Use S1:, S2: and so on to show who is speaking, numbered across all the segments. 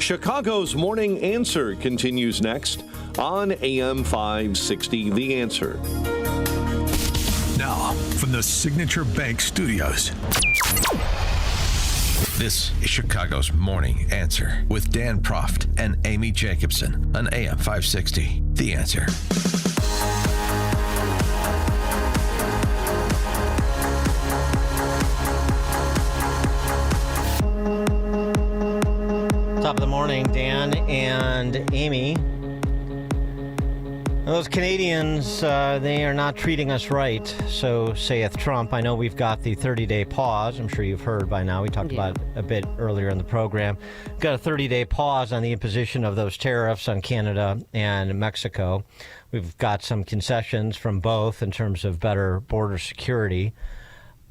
S1: Chicago's Morning Answer continues next on AM 560, The Answer.
S2: Now, from the Signature Bank Studios. This is Chicago's Morning Answer with Dan Proft and Amy Jacobson on AM 560, The Answer.
S3: Top of the morning, Dan and Amy. Those Canadians, they are not treating us right, so saith Trump. I know we've got the 30-day pause. I'm sure you've heard by now. We talked about it a bit earlier in the program. We've got a 30-day pause on the imposition of those tariffs on Canada and Mexico. We've got some concessions from both in terms of better border security.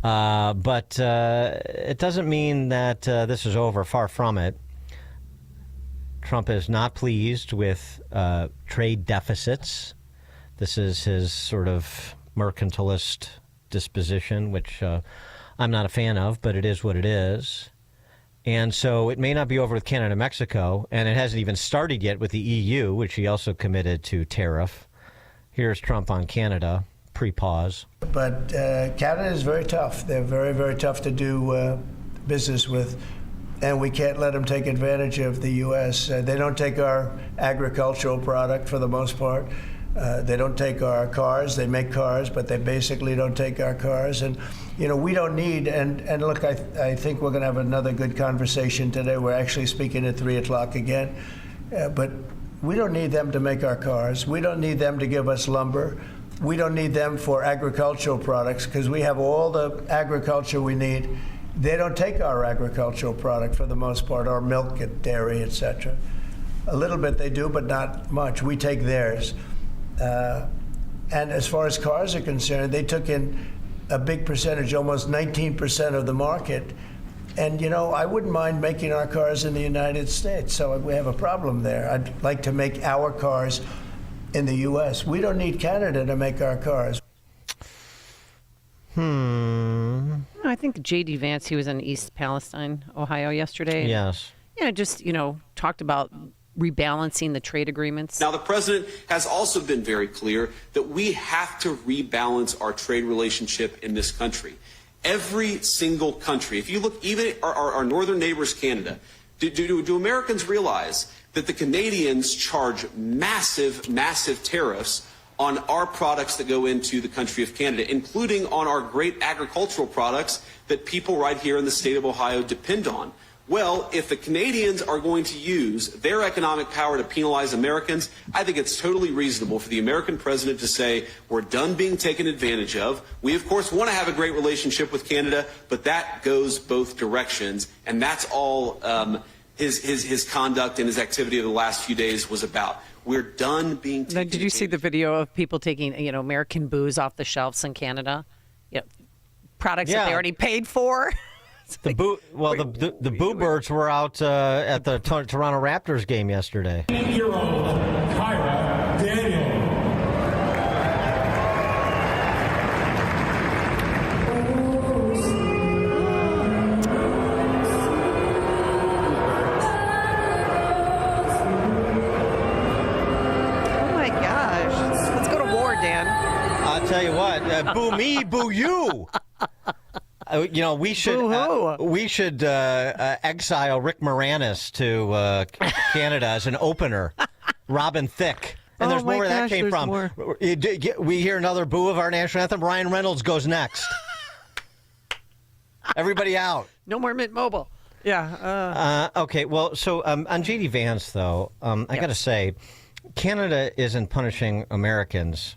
S3: But it doesn't mean that this is over. Far from it. Trump is not pleased with trade deficits. This is his sort of mercantilist disposition, which I'm not a fan of, but it is what it is. And so it may not be over with Canada and Mexico, and it hasn't even started yet with the EU, which he also committed to tariff. Here's Trump on Canada, pre-pause.
S4: But Canada is very tough. They're very, very tough to do business with. And we can't let them take advantage of the U.S. They don't take our agricultural product for the most part. They don't take our cars. They make cars, but they basically don't take our cars. And, you know, we don't need, and look, I think we're going to have another good conversation today. We're actually speaking at 3 o'clock again. But we don't need them to make our cars. We don't need them to give us lumber. We don't need them for agricultural products because we have all the agriculture we need. They don't take our agricultural product for the most part, our milk and dairy, etc. A little bit they do, but not much. We take theirs. And as far as cars are concerned, they took in a big percentage, almost 19% of the market. And, you know, I wouldn't mind making our cars in the United States. So we have a problem there. I'd like to make our cars in the U.S. We don't need Canada to make our cars.
S5: I think J.D. Vance, he was in East Palestine, Ohio yesterday.
S3: Yes.
S5: Talked about rebalancing the trade agreements.
S6: Now, the president has also been very clear that we have to rebalance our trade relationship in this country. Every single country, if you look, even our northern neighbors, Canada, do Americans realize that the Canadians charge massive, massive tariffs on our products that go into the country of Canada, including on our great agricultural products that people right here in the state of Ohio depend on? Well, if the Canadians are going to use their economic power to penalize Americans, I think it's totally reasonable for the American president to say, we're done being taken advantage of. We, of course, want to have a great relationship with Canada, but that goes both directions. And that's all his conduct and his activity of the last few days was about. We're done being taken.
S5: Did you see the video of people taking, American booze off the shelves in Canada? Products that they already paid for.
S3: The Boo Birds were out at the Toronto Raptors game yesterday.
S7: 8-year-old Kyra Daniel.
S5: Oh my gosh. Let's go to war, Dan.
S3: I'll tell you what, boo me, boo you. We should exile Rick Moranis to Canada as an opener. Robin Thicke. And there's more where that came from. More. We hear another boo of our national anthem. Ryan Reynolds goes next. Everybody out.
S5: No more Mint Mobile. Yeah.
S3: Okay, well, so on J.D. Vance, though, I got to say, Canada isn't punishing Americans.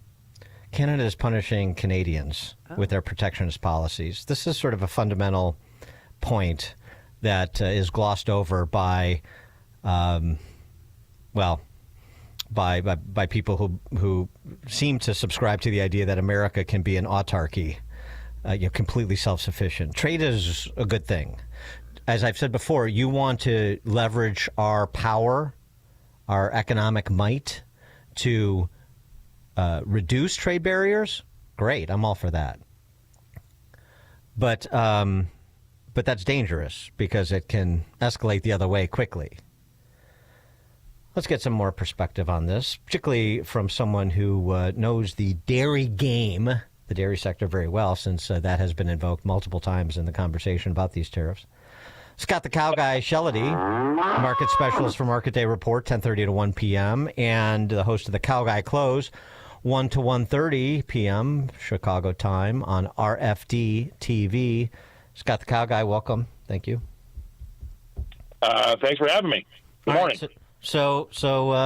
S3: Canada is punishing Canadians with their protectionist policies. This is sort of a fundamental point that is glossed over by, by people who seem to subscribe to the idea that America can be an autarky, completely self-sufficient. Trade is a good thing. As I've said before, you want to leverage our power, our economic might to reduce trade barriers. Great, I'm all for that. But that's dangerous because it can escalate the other way quickly. let's get some more perspective on this, particularly from someone who knows the dairy game, the dairy sector, very well, since that has been invoked multiple times in the conversation about these tariffs. Scott the Cow Guy Shellady, market specialist for Market Day Report, 10:30 to 1 p.m., and the host of the Cow Guy Close, 1 to 1:30 p.m. Chicago time on RFD-TV. Scott the Cow Guy, welcome. Thank you.
S8: Thanks for having me. Good morning.
S3: Right, so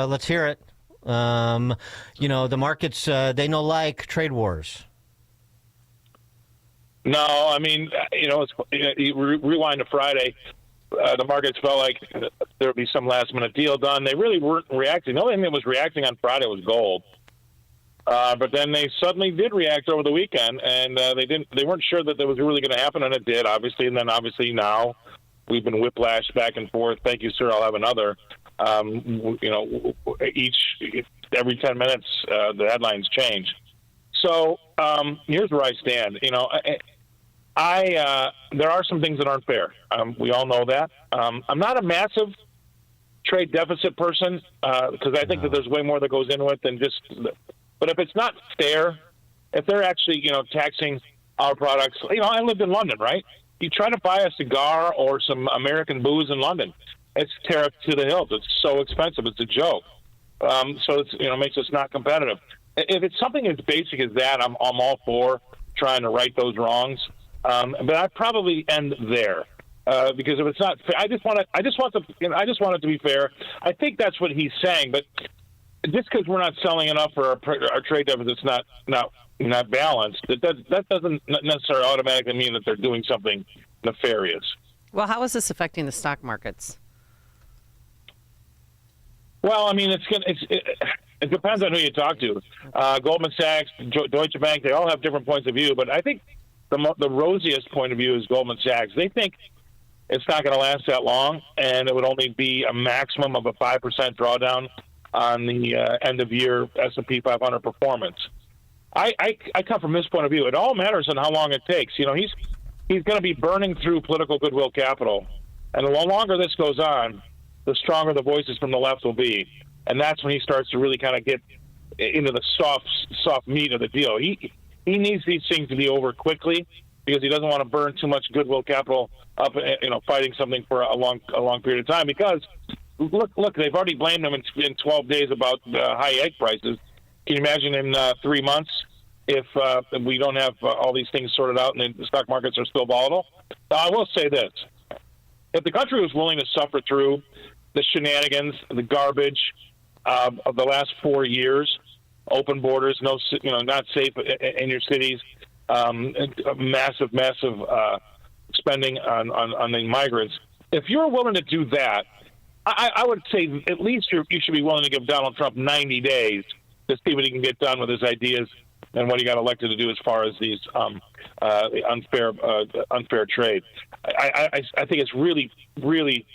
S3: let's hear it. The markets, they no like trade wars.
S8: No, I mean, you rewind to Friday, the markets felt like there would be some last-minute deal done. They really weren't reacting. The only thing that was reacting on Friday was gold. But then they suddenly did react over the weekend, and they weren't sure that was really going to happen, and it did, obviously. And then, obviously, now we've been whiplashed back and forth. Thank you, sir. I'll have another. Every 10 minutes, the headlines change. So here's where I stand. There are some things that aren't fair. We all know that. I'm not a massive trade deficit person because I think that there's way more that goes into it than just. But if it's not fair, if they're actually taxing our products, I lived in London, right? You try to buy a cigar or some American booze in London, it's tariffed to the hilt. It's so expensive. It's a joke. So it's makes us not competitive. If it's something as basic as that, I'm all for trying to right those wrongs. But I'd probably end there because if it's not fair, I just want it to be fair. I think that's what he's saying. But just because we're not selling enough for our trade deficit's not balanced, that doesn't necessarily automatically mean that they're doing something nefarious.
S5: Well, how is this affecting the stock markets?
S8: Well, I mean, it depends on who you talk to. Goldman Sachs, Deutsche Bank, they all have different points of view, but I think the rosiest point of view is Goldman Sachs. They think it's not going to last that long, and it would only be a maximum of a 5% drawdown on the end-of-year S&P 500 performance. I come from this point of view. It all matters on how long it takes. He's going to be burning through political goodwill capital, and the longer this goes on, the stronger the voices from the left will be. And that's when he starts to really kind of get into the soft meat of the deal. He needs these things to be over quickly because he doesn't want to burn too much goodwill capital up, fighting something for a long period of time. Because look, they've already blamed him in 12 days about high egg prices. Can you imagine in 3 months if we don't have all these things sorted out and the stock markets are still volatile? I will say this. If the country was willing to suffer through the shenanigans, the garbage of the last 4 years, open borders, not safe in your cities, massive spending on the migrants. If you're willing to do that, I would say at least you should be willing to give Donald Trump 90 days to see what he can get done with his ideas and what he got elected to do as far as these unfair trade. I think it's really, really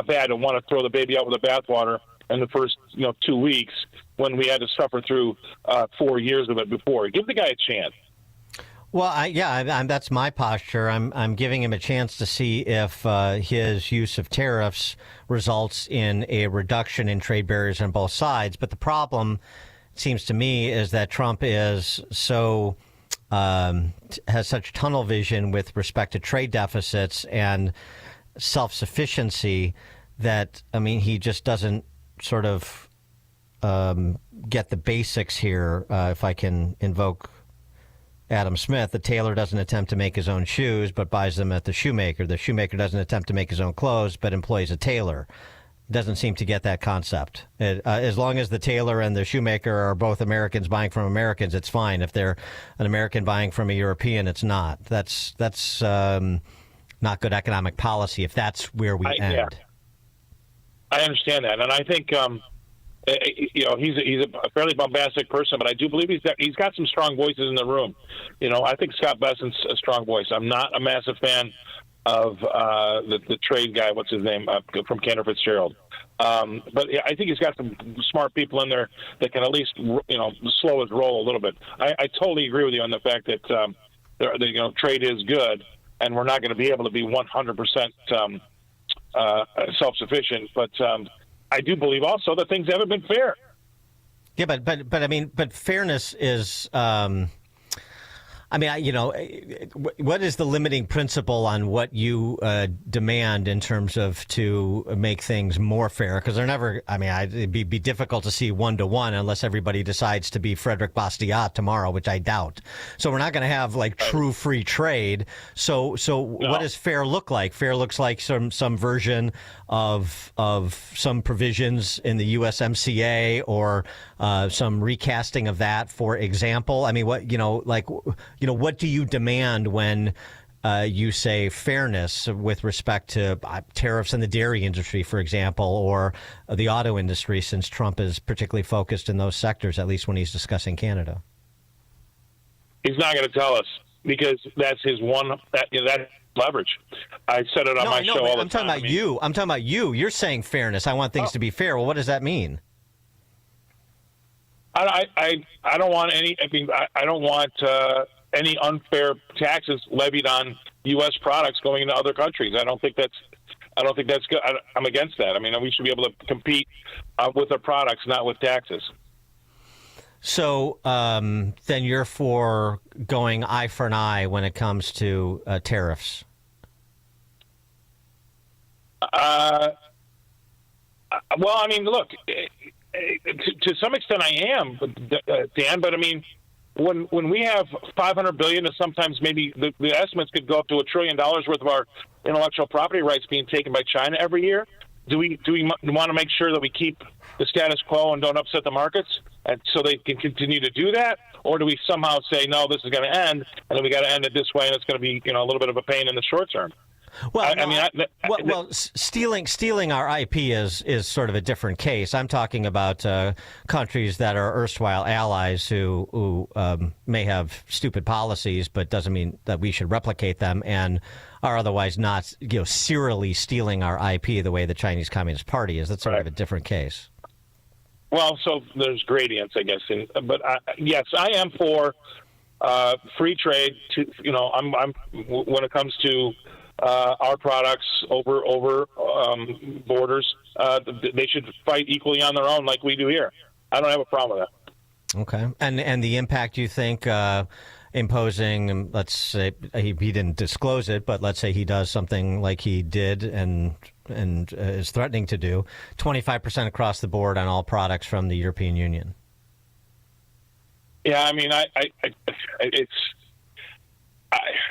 S8: bad to want to throw the baby out with the bathwater in the first 2 weeks when we had to suffer through 4 years of it before. Give the guy a chance.
S3: Well, that's my posture. I'm giving him a chance to see if his use of tariffs results in a reduction in trade barriers on both sides. But the problem, it seems to me, is that Trump is has such tunnel vision with respect to trade deficits and self-sufficiency that, he just doesn't sort of get the basics here. If I can invoke Adam Smith, the tailor doesn't attempt to make his own shoes, but buys them at the shoemaker. The shoemaker doesn't attempt to make his own clothes, but employs a tailor. Doesn't seem to get that concept. As long as the tailor and the shoemaker are both Americans buying from Americans, it's fine. If they're an American buying from a European, it's not. That's not good economic policy if that's where we end.
S8: Yeah. I understand that, and I think he's a fairly bombastic person, but I do believe he's got some strong voices in the room. I think Scott Bessent's a strong voice. I'm not a massive fan of the trade guy. What's his name from Cantor Fitzgerald? But I think he's got some smart people in there that can at least slow his roll a little bit. I totally agree with you on the fact that trade is good, and we're not going to be able to be 100% self-sufficient. But I do believe also that things haven't been fair.
S3: Yeah, but fairness is. What is the limiting principle on what you demand in terms of to make things more fair? Because they're never. It'd be difficult to see 1-to-1 unless everybody decides to be Frederick Bastiat tomorrow, which I doubt. So we're not going to have like true free trade. So what does fair look like? Fair looks like some version of some provisions in the USMCA or some recasting of that, for example. I mean, what do you demand when you say fairness with respect to tariffs in the dairy industry, for example, or the auto industry, since Trump is particularly focused in those sectors, at least when he's discussing Canada?
S8: He's not going to tell us because that's his that leverage. I said it on my show all the time.
S3: I'm talking about you. I'm talking about you. You're saying fairness. I want things to be fair. Well, what does that mean?
S8: I don't want any. I don't want any unfair taxes levied on U.S. products going into other countries. I don't think that's good. I'm against that. I mean, we should be able to compete with our products, not with taxes.
S3: So then you're for going eye for an eye when it comes to tariffs?
S8: Well, I mean, look, to some extent I am, Dan, but I mean, when we have $500 billion, and sometimes maybe the estimates could go up to $1 trillion worth of our intellectual property rights being taken by China every year, do we want to make sure that we keep the status quo and don't upset the markets, and so they can continue to do that, or do we somehow say no, this is going to end, and then we got to end it this way, and it's going to be a little bit of a pain in the short term?
S3: Well, stealing our IP is sort of a different case. I'm talking about countries that are erstwhile allies who may have stupid policies, but doesn't mean that we should replicate them, and are otherwise not, serially stealing our IP the way the Chinese Communist Party is. That's sort of a different case.
S8: Well, so there's gradients, I guess. But yes, I am for free trade. I'm when it comes to our products over borders, they should fight equally on their own like we do here. I don't have a problem with that.
S3: Okay. And the impact you think imposing, let's say he didn't disclose it, but let's say he does something like he did and is threatening to do, 25% across the board on all products from the European Union.
S8: Yeah, I mean,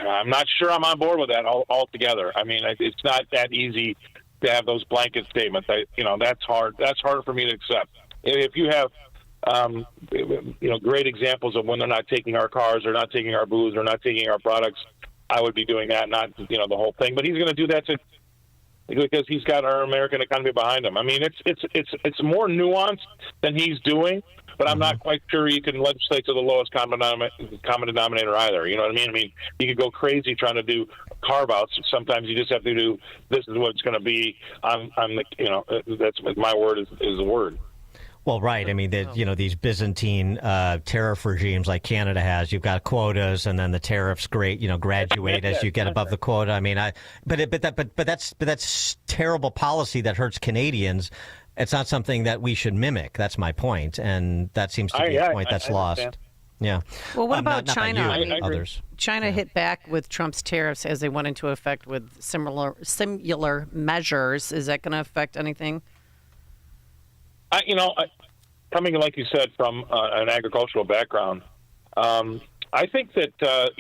S8: I'm not sure I'm on board with that altogether. I mean, it's not that easy to have those blanket statements. That's hard. That's harder for me to accept. If you have, great examples of when they're not taking our cars, or not taking our booze, or not taking our products, I would be doing that, not the whole thing. But he's going to do that because he's got our American economy behind him. I mean, it's more nuanced than he's doing. But I'm not quite sure you can legislate to the lowest common denominator either. You know what I mean? I mean, you could go crazy trying to do carve-outs. Sometimes you just have to do, this is what it's going to be. That's my word is the word.
S3: Well, right. I mean, these Byzantine tariff regimes like Canada has, you've got quotas, and then the tariffs graduate as you get above the quota. I mean, but that's terrible policy that hurts Canadians. It's not something that we should mimic. That's my point, and that seems to be a point that's lost. Yeah.
S5: Well, what about
S3: not
S5: China?
S3: Others.
S5: China hit back with Trump's tariffs as they went into effect with similar measures. Is that going to affect anything?
S8: Coming, like you said, from an agricultural background, I think that, the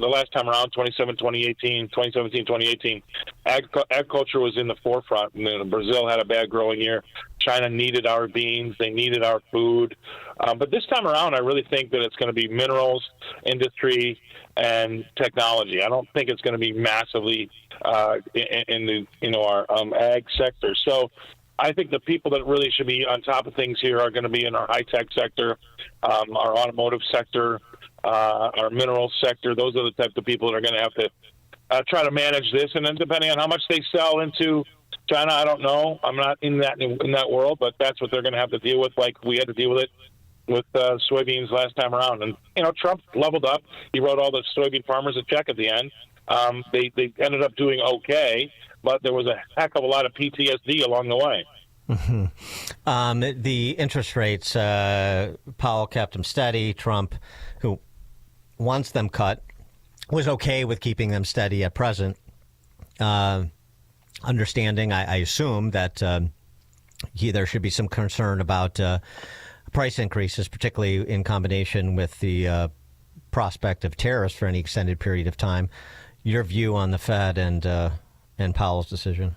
S8: last time around, 2017, 2018, agriculture was in the forefront. Brazil had a bad growing year. China needed our beans. They needed our food. But this time around, I really think that it's going to be minerals, industry, and technology. I don't think it's going to be massively in our ag sector. So I think the people that really should be on top of things here are going to be in our high-tech sector, our automotive sector, our mineral sector. Those are the type of people that are going to have to try to manage this. And then depending on how much they sell into China, I don't know. I'm not in that world, but that's what they're going to have to deal with, like we had to deal with it with soybeans last time around. And, Trump leveled up. He wrote all the soybean farmers a check at the end. They ended up doing okay, but there was a heck of a lot of PTSD along the way.
S3: The interest rates, Powell kept them steady. Trump, who wants them cut, was okay with keeping them steady at present. Understanding, I assume, that there should be some concern about price increases, particularly in combination with the prospect of tariffs for any extended period of time. Your view on the Fed and Powell's decision?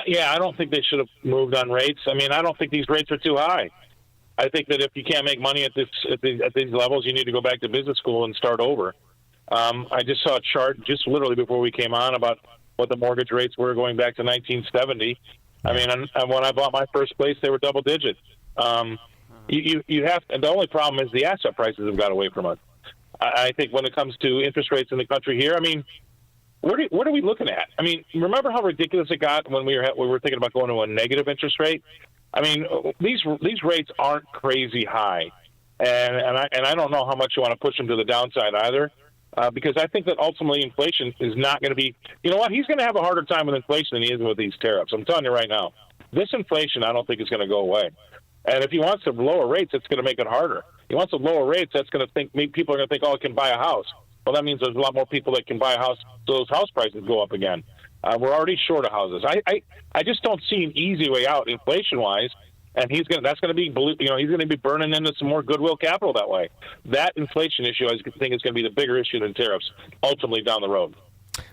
S8: Yeah, I don't think they should have moved on rates. I mean, I don't think these rates are too high. I think that if you can't make money at these levels, you need to go back to business school and start over. I just saw a chart just literally before we came on about what the mortgage rates were going back to 1970. I mean, and when I bought my first place, they were double digit. You have, and the only problem is the asset prices have got away from us. I think when it comes to interest rates in the country here, I mean, what are we looking at? I mean, remember how ridiculous it got when we were thinking about going to a negative interest rate? I mean, these rates aren't crazy high, and I don't know how much you want to push them to the downside either, because I think that ultimately inflation is not going to be. You know what? He's going to have a harder time with inflation than he is with these tariffs. I'm telling you right now, this inflation I don't think is going to go away. And if he wants to lower rates, it's going to make it harder. He wants to lower rates. That's going to people are going to think, oh, I can buy a house. Well, that means there's a lot more people that can buy a house, so those house prices go up again. We're already short of houses. I just don't see an easy way out inflation-wise, and he's going to be burning into some more goodwill capital that way. That inflation issue, I think, is going to be the bigger issue than tariffs ultimately down the road.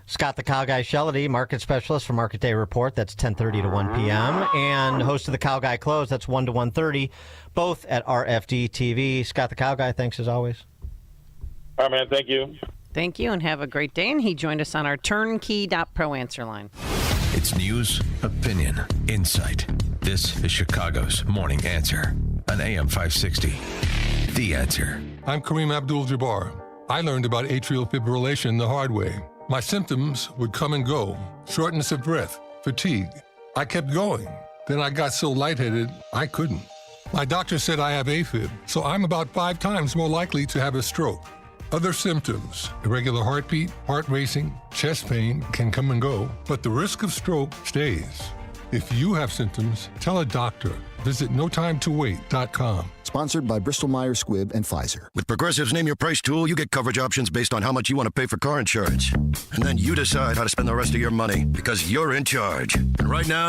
S3: Scott the Cow Guy Shellady, market specialist for Market Day Report. That's 10:30 to 1 p.m. And host of the Cow Guy Close. That's 1 to 1:30, both at RFD-TV. Scott the Cow Guy, thanks as always.
S8: All right, man. Thank you.
S5: Thank you, and have a great day. And he joined us on our turnkey.pro answer line.
S2: It's news, opinion, insight. This is Chicago's Morning Answer on AM 560. The Answer.
S7: I'm Kareem Abdul-Jabbar. I learned about atrial fibrillation the hard way. My symptoms would come and go: shortness of breath, fatigue. I kept going. Then I got so lightheaded, I couldn't. My doctor said I have AFib, so I'm about 5 times more likely to have a stroke. Other symptoms: irregular heartbeat, heart racing, chest pain can come and go, but the risk of stroke stays. If you have symptoms, tell a doctor. Visit notimetowait.com.
S9: Sponsored by Bristol-Myers Squibb and Pfizer.
S10: With Progressive's Name Your Price tool, you get coverage options based on how much you want to pay for car insurance. And then you decide how to spend the rest of your money, because you're in charge. And right now,